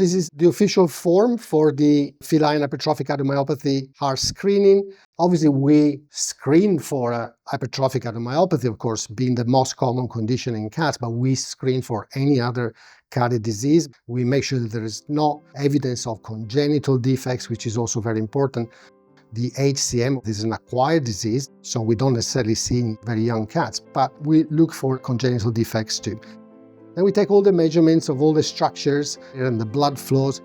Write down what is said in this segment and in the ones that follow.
This is the official form for the feline hypertrophic cardiomyopathy heart screening. Obviously, we screen for hypertrophic cardiomyopathy, of course, being the most common condition in cats, but we screen for any other cardiac disease. We make sure that there is no evidence of congenital defects, which is also very important. The HCM is an acquired disease, so we don't necessarily see in very young cats, but we look for congenital defects too. Then we take all the measurements of all the structures and the blood flows.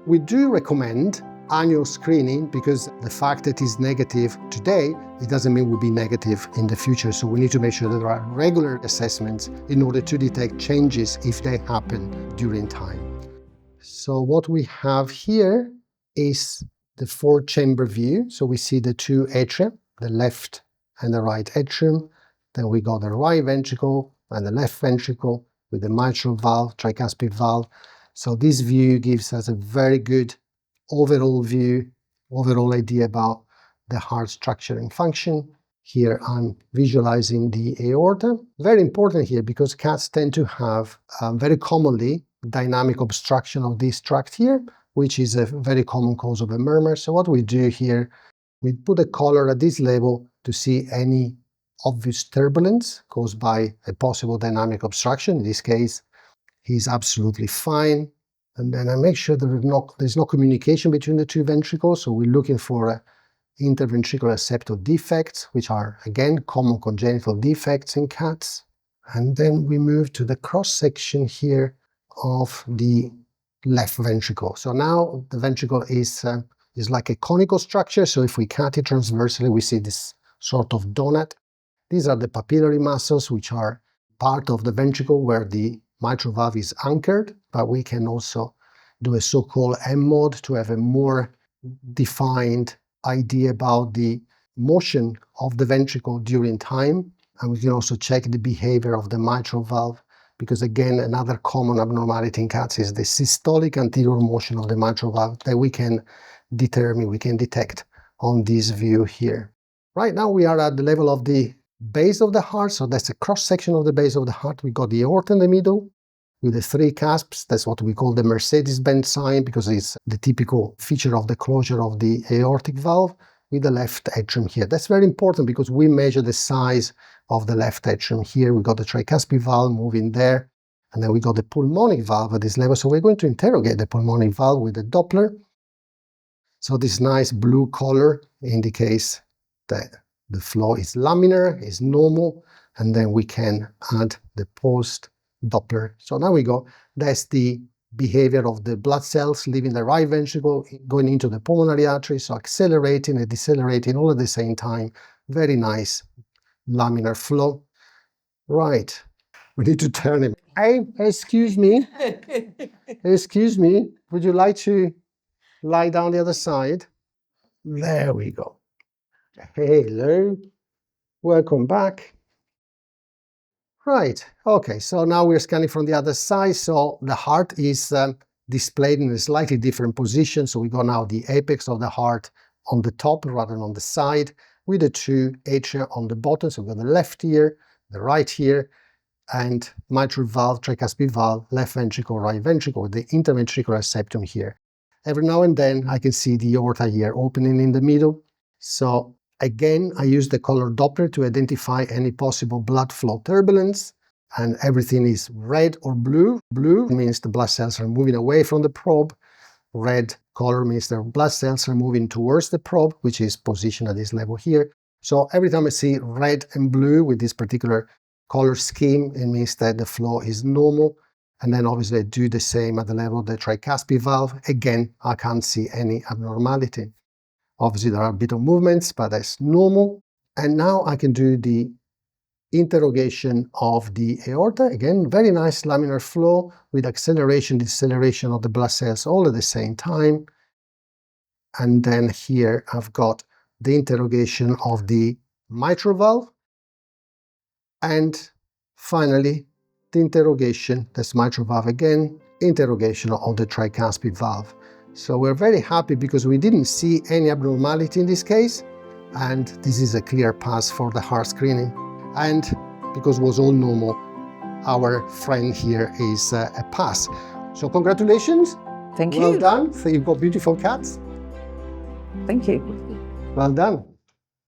We do recommend annual screening because the fact that it's negative today, it doesn't mean we'll be negative in the future. So we need to make sure that there are regular assessments in order to detect changes if they happen during time. So what we have here is the 4-chamber view. So we see the 2 atria, the left and the right atrium. Then we got the right ventricle and the left ventricle with the mitral valve, tricuspid valve. So this view gives us a very good overall view, overall idea about the heart structure and function. Here I'm visualizing the aorta. Very important here because cats tend to have very commonly dynamic obstruction of this tract here, which is a very common cause of a murmur. So what we do here, we put a color at this level to see any obvious turbulence caused by a possible dynamic obstruction. In this case, he's absolutely fine. And then I make sure there's no communication between the 2 ventricles. So we're looking for interventricular septal defects, which are, again, common congenital defects in cats. And then we move to the cross-section here of the left ventricle. So now the ventricle is like a conical structure. So if we cut it transversely, we see this sort of donut. These are the papillary muscles, which are part of the ventricle where the mitral valve is anchored, but we can also do a so-called M-mode to have a more defined idea about the motion of the ventricle during time. And we can also check the behavior of the mitral valve, because again, another common abnormality in cats is the systolic anterior motion of the mitral valve that we can determine, we can detect on this view here. Right now we are at the level of the base of the heart, so that's a cross-section of the base of the heart. We got the aorta in the middle with the 3 cusps. That's what we call the Mercedes-Benz sign because it's the typical feature of the closure of the aortic valve with the left atrium here. That's very important because we measure the size of the left atrium here. We got the tricuspid valve moving there, and then we got the pulmonic valve at this level. So we're going to interrogate the pulmonic valve with the Doppler. So this nice blue color indicates that the flow is laminar, is normal, and then we can add the post-Doppler. So now we go, that's the behavior of the blood cells leaving the right ventricle, going into the pulmonary artery, so accelerating and decelerating all at the same time. Very nice laminar flow. Right, we need to turn him. Hey, excuse me. Excuse me, would you like to lie down the other side? There we go. Hello, welcome back. Right, okay, so now we're scanning from the other side. So the heart is displayed in a slightly different position. So we got now the apex of the heart on the top rather than on the side, with the 2 atria on the bottom. So we've got the left here, the right here, and mitral valve, tricuspid valve, left ventricle, right ventricle, with the interventricular septum here. Every now and then I can see the aorta here opening in the middle. So again, I use the color Doppler to identify any possible blood flow turbulence, and everything is red or blue. Blue means the blood cells are moving away from the probe. Red color means the blood cells are moving towards the probe, which is positioned at this level here. So every time I see red and blue with this particular color scheme, it means that the flow is normal. And then obviously I do the same at the level of the tricuspid valve. Again, I can't see any abnormality. Obviously there are a bit of movements, but that's normal. And now I can do the interrogation of the aorta. Again, very nice laminar flow with acceleration, deceleration of the blood cells all at the same time. And then here I've got the interrogation of the mitral valve. And finally, the interrogation, that's mitral valve again, interrogation of the tricuspid valve. So we're very happy because we didn't see any abnormality in this case, and this is a clear pass for the heart screening. And because it was all normal, our friend here is a pass. So congratulations, Thank you. Well done. So you've got beautiful cats. Thank you. Well done.